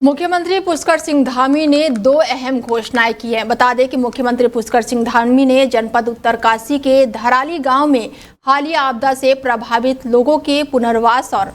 मुख्यमंत्री पुष्कर सिंह धामी ने दो अहम घोषणाएं की हैं। बता दें कि मुख्यमंत्री पुष्कर सिंह धामी ने जनपद उत्तरकाशी के धराली गांव में हालिया आपदा से प्रभावित लोगों के पुनर्वास और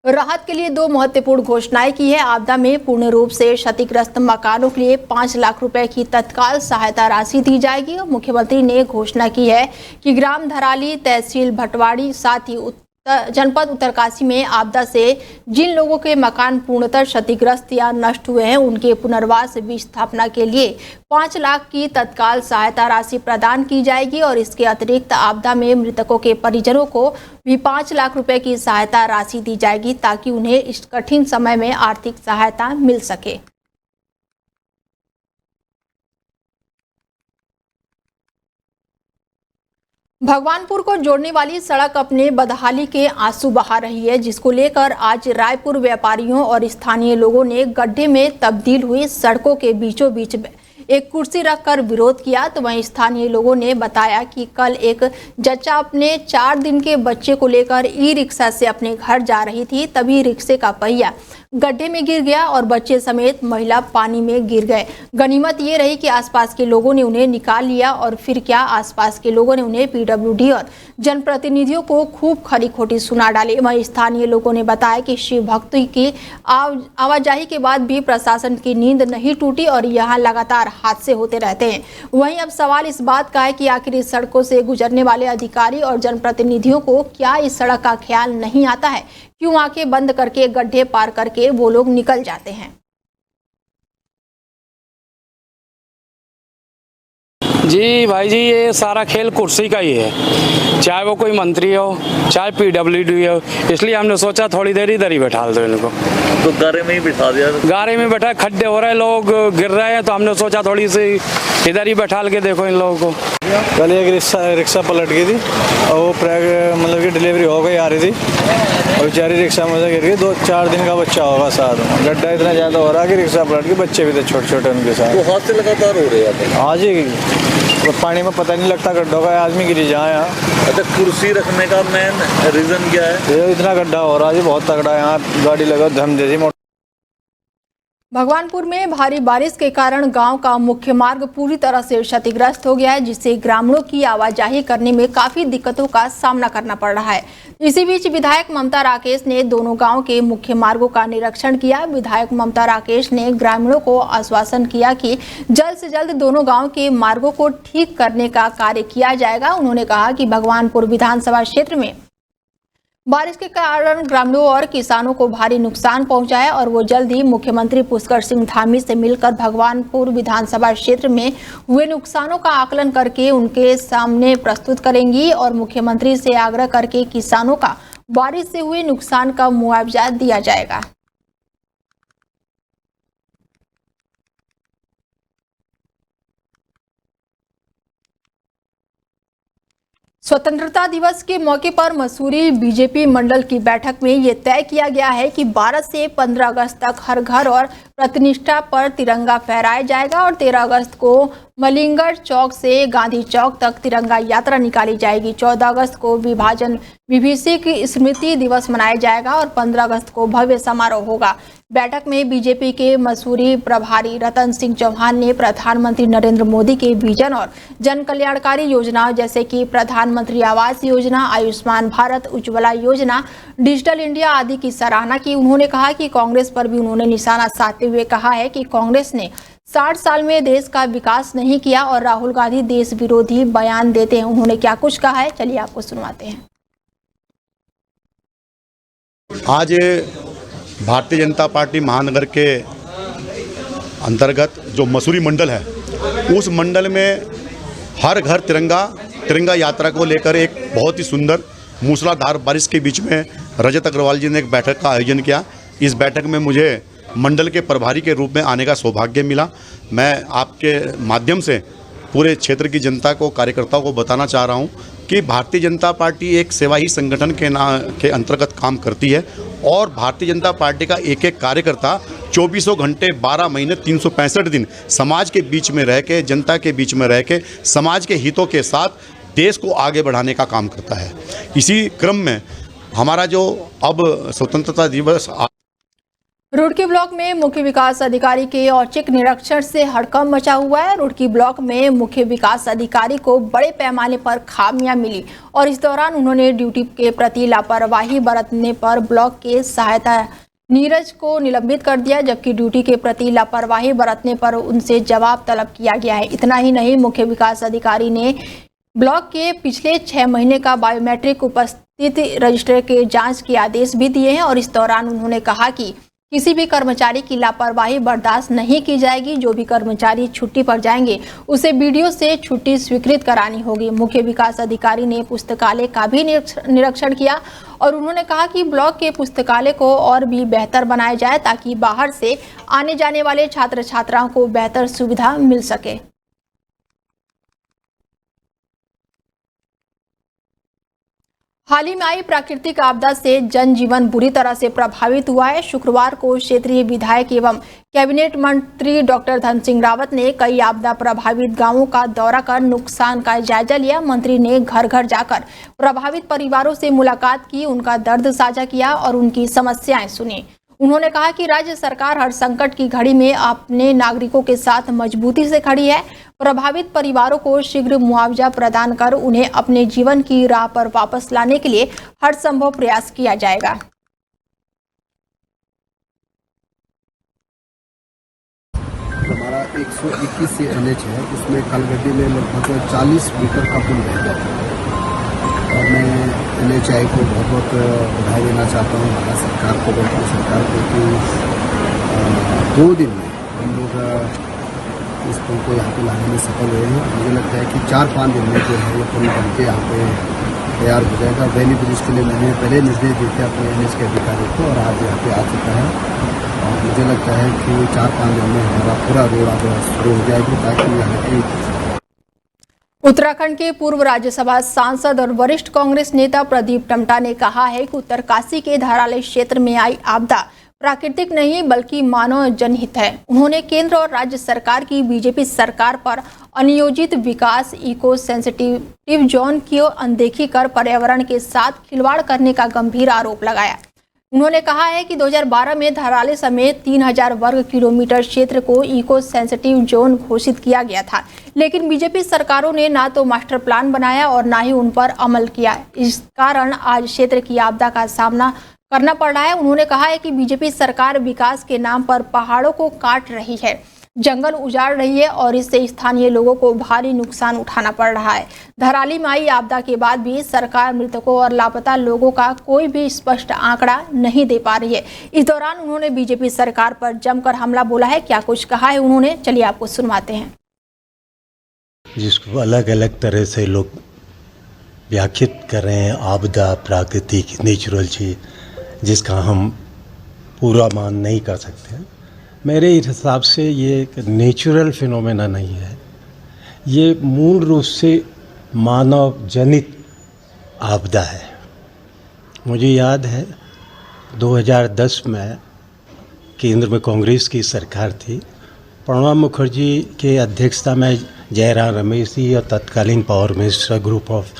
राहत के लिए दो महत्वपूर्ण घोषणाएं की है। आपदा में पूर्ण रूप से क्षतिग्रस्त मकानों के लिए 5 लाख रुपए की तत्काल सहायता राशि दी जाएगी। मुख्यमंत्री ने घोषणा की है कि ग्राम धराली, तहसील भटवाड़ी, साथ ही जनपद उत्तरकाशी में आपदा से जिन लोगों के मकान पूर्णतः क्षतिग्रस्त या नष्ट हुए हैं, उनके पुनर्वास विस्थापना के लिए 5 लाख की तत्काल सहायता राशि प्रदान की जाएगी और इसके अतिरिक्त आपदा में मृतकों के परिजनों को भी 5 लाख रुपए की सहायता राशि दी जाएगी ताकि उन्हें इस कठिन समय में आर्थिक सहायता मिल सके। भगवानपुर को जोड़ने वाली सड़क अपने बदहाली के आंसू बहा रही है, जिसको लेकर आज रायपुर व्यापारियों और स्थानीय लोगों ने गड्ढे में तब्दील हुई सड़कों के बीचों बीच एक कुर्सी रखकर विरोध किया। तो वहीं स्थानीय लोगों ने बताया कि कल एक जच्चा अपने 4 दिन के बच्चे को लेकर ई रिक्शा से अपने घर जा रही थी, तभी रिक्शे का पहिया गड्ढे में गिर गया और बच्चे समेत महिला पानी में गिर गए। गनीमत ये रही कि आसपास के लोगों ने उन्हें निकाल लिया और फिर क्या, आसपास के लोगों ने उन्हें पीडब्ल्यूडी और जनप्रतिनिधियों को खूब खरी खोटी सुना डाली। वहीं स्थानीय लोगों ने बताया कि शिव भक्तों की आवाजाही के बाद भी प्रशासन की नींद नहीं टूटी और यहाँ लगातार हादसे होते रहते हैं। वहीं अब सवाल इस बात का है कि आखिर इस सड़कों से गुजरने वाले अधिकारी और जनप्रतिनिधियों को क्या इस सड़क का ख्याल नहीं आता है? क्यों आंखें बंद करके गड्ढे पार करके वो लोग निकल जाते हैं? जी भाई जी, ये सारा खेल कुर्सी का ही है, चाहे वो कोई मंत्री हो चाहे पीडब्ल्यूडी हो। इसलिए हमने सोचा थोड़ी देर इधर ही बैठा दो इनको, तो गारे में ही बिठा दिया। गारे में बैठा, खड्डे हो रहे, लोग गिर रहे हैं, तो हमने सोचा थोड़ी सी इधर ही बैठा के देखो इन लोगों को। कल एक रिक्शा पलट गई थी और वो मतलब कि डिलीवरी हो गई आ रही थी और बेचारी रिक्शा में गिर गई। 2-4 दिन का बच्चा होगा साथ में। गड्ढा इतना ज़्यादा हो रहा है कि रिक्शा पलट के बच्चे भी थे छोटे छोटे उनके साथ। तो हाथ से लगातार हो रहे हैं आज ही तो पानी में पता नहीं लगता गड्ढों का आदमी गिरी जाए यहाँ। अच्छा, कुर्सी रखने का मेन रीज़न क्या है? ये इतना गड्ढा हो रहा है, बहुत तगड़ा है, यहाँ गाड़ी लगा धम जैसी। भगवानपुर में भारी बारिश के कारण गांव का मुख्य मार्ग पूरी तरह से क्षतिग्रस्त हो गया है, जिससे ग्रामीणों की आवाजाही करने में काफी दिक्कतों का सामना करना पड़ रहा है। इसी बीच विधायक ममता राकेश ने दोनों गांव के मुख्य मार्गों का निरीक्षण किया। विधायक ममता राकेश ने ग्रामीणों को आश्वासन किया कि जल्द से जल्द दोनों गाँव के मार्गों को ठीक करने का कार्य किया जाएगा। उन्होंने कहा कि भगवानपुर विधानसभा क्षेत्र में बारिश के कारण ग्रामीणों और किसानों को भारी नुकसान पहुंचा है और वो जल्द ही मुख्यमंत्री पुष्कर सिंह धामी से मिलकर भगवानपुर विधानसभा क्षेत्र में हुए नुकसानों का आकलन करके उनके सामने प्रस्तुत करेंगी और मुख्यमंत्री से आग्रह करके किसानों का बारिश से हुए नुकसान का मुआवजा दिया जाएगा। स्वतंत्रता दिवस के मौके पर मसूरी बीजेपी मंडल की बैठक में ये तय किया गया है कि 12 से 15 अगस्त तक हर घर और प्रतिष्ठा पर तिरंगा फहराया जाएगा और 13 अगस्त को मलिंगर चौक से गांधी चौक तक तिरंगा यात्रा निकाली जाएगी। 14 अगस्त को विभाजन विभीषी की स्मृति दिवस मनाया जाएगा और 15 अगस्त को भव्य समारोह होगा। बैठक में बीजेपी के मसूरी प्रभारी रतन सिंह चौहान ने प्रधानमंत्री नरेंद्र मोदी के विजन और जन कल्याणकारी योजनाओं जैसे कि प्रधानमंत्री आवास योजना, आयुष्मान भारत, उज्ज्वला योजना, डिजिटल इंडिया आदि की सराहना की। उन्होंने कहा कि कांग्रेस पर भी उन्होंने निशाना साधते हुए कहा है कि कांग्रेस ने 60 साल में देश का विकास नहीं किया और राहुल गांधी देश विरोधी बयान देते हैं। उन्होंने क्या कुछ कहा है, चलिए आपको सुनवाते हैं। आज भारतीय जनता पार्टी महानगर के अंतर्गत जो मसूरी मंडल है, उस मंडल में हर घर तिरंगा यात्रा को लेकर एक बहुत ही सुंदर मूसलाधार बारिश के बीच में रजत अग्रवाल जी ने एक बैठक का आयोजन किया। इस बैठक में मुझे मंडल के प्रभारी के रूप में आने का सौभाग्य मिला। मैं आपके माध्यम से पूरे क्षेत्र की जनता को, कार्यकर्ताओं को बताना चाह रहा हूं कि भारतीय जनता पार्टी एक सेवाही संगठन के अंतर्गत काम करती है और भारतीय जनता पार्टी का एक एक कार्यकर्ता 24 घंटे 12 महीने 365 दिन समाज के बीच में रह के, जनता के बीच में रह के, समाज के हितों के साथ देश को आगे बढ़ाने का काम करता है। इसी क्रम में हमारा जो अब स्वतंत्रता दिवस रुड़की ब्लॉक में मुख्य विकास अधिकारी के औचक निरीक्षण से हड़कंप मचा हुआ है। रुड़की ब्लॉक में मुख्य विकास अधिकारी को बड़े पैमाने पर खामियां मिली और इस दौरान उन्होंने ड्यूटी के प्रति लापरवाही बरतने पर ब्लॉक के सहायता नीरज को निलंबित कर दिया, जबकि ड्यूटी के प्रति लापरवाही बरतने पर उनसे जवाब तलब किया गया है। इतना ही नहीं, मुख्य विकास अधिकारी ने ब्लॉक के पिछले 6 महीने का बायोमेट्रिक उपस्थिति रजिस्टर के जांच के आदेश भी दिए हैं और इस दौरान उन्होंने कहा कि किसी भी कर्मचारी की लापरवाही बर्दाश्त नहीं की जाएगी। जो भी कर्मचारी छुट्टी पर जाएंगे उसे बीडीओ से छुट्टी स्वीकृत करानी होगी। मुख्य विकास अधिकारी ने पुस्तकालय का भी निरीक्षण किया और उन्होंने कहा कि ब्लॉक के पुस्तकालय को और भी बेहतर बनाया जाए ताकि बाहर से आने जाने वाले छात्र छात्राओं को बेहतर सुविधा मिल सके। हाल ही में आई प्राकृतिक आपदा से जनजीवन बुरी तरह से प्रभावित हुआ है। शुक्रवार को क्षेत्रीय विधायक एवं कैबिनेट मंत्री डॉक्टर धन सिंह रावत ने कई आपदा प्रभावित गांवों का दौरा कर नुकसान का जायजा लिया। मंत्री ने घर घर जाकर प्रभावित परिवारों से मुलाकात की, उनका दर्द साझा किया और उनकी समस्याएं सुनी। उन्होंने कहा कि राज्य सरकार हर संकट की घड़ी में अपने नागरिकों के साथ मजबूती से खड़ी है। प्रभावित परिवारों को शीघ्र मुआवजा प्रदान कर उन्हें अपने जीवन की राह पर वापस लाने के लिए हर संभव प्रयास किया जाएगा। हमारा 121 एनएच है, उसमें कलगड्डी में लगभग 40 मीटर का पुल बह गया और मैं NHAI को बहुत बहुत बधाई देना चाहता हूँ, भारत सरकार को, बेंगलुरु सरकार को कि 2 दिन में हम लोग इस पुल को यहाँ पे लाने में सफल हुए हैं। मुझे लगता है कि 4-5 दिन में जो है ये पुल बन के यहाँ पे तैयार हो जाएगा। वैली ब्रिज के लिए मैंने पहले निर्देश दिए थे अपने NH के अधिकारी को और आज यहाँ पे आ चुका है और मुझे लगता है कि 4-5 दिन में हमारा पूरा रोड अब शुरू हो जाएगी ताकि यहाँ की। उत्तराखंड के पूर्व राज्यसभा सांसद और वरिष्ठ कांग्रेस नेता प्रदीप टमटा ने कहा है कि उत्तरकाशी के धराली क्षेत्र में आई आपदा प्राकृतिक नहीं बल्कि मानव जनहित है। उन्होंने केंद्र और राज्य सरकार की बीजेपी सरकार पर अनियोजित विकास इको सेंसिटिव जोन की अनदेखी कर पर्यावरण के साथ खिलवाड़ करने का गंभीर आरोप लगाया। उन्होंने कहा है कि 2012 में धराली समेत 3000 वर्ग किलोमीटर क्षेत्र को इको सेंसिटिव जोन घोषित किया गया था, लेकिन बीजेपी सरकारों ने ना तो मास्टर प्लान बनाया और ना ही उन पर अमल किया। इस कारण आज क्षेत्र की आपदा का सामना करना पड़ रहा है। उन्होंने कहा है कि बीजेपी सरकार विकास के नाम पर पहाड़ों को काट रही है, जंगल उजाड़ रही है और इससे स्थानीय लोगों को भारी नुकसान उठाना पड़ रहा है। धराली में आई आपदा के बाद भी सरकार मृतकों और लापता लोगों का कोई भी स्पष्ट आंकड़ा नहीं दे पा रही है। इस दौरान उन्होंने बीजेपी सरकार पर जमकर हमला बोला है। क्या कुछ कहा है उन्होंने, चलिए आपको सुनवाते हैं। जिसको अलग अलग तरह से लोग व्याख्यात कर रहे हैं, आपदा प्राकृतिक नेचुरल चीज, जिसका हम पूरा मान नहीं कर सकते। मेरे हिसाब से ये एक नेचुरल फिनोमेना नहीं है, ये मूल रूप से मानव जनित आपदा है। मुझे याद है 2010 में केंद्र में कांग्रेस की सरकार थी, प्रणब मुखर्जी के अध्यक्षता में जयराम रमेश जी और तत्कालीन पावर मिनिस्टर ग्रुप ऑफ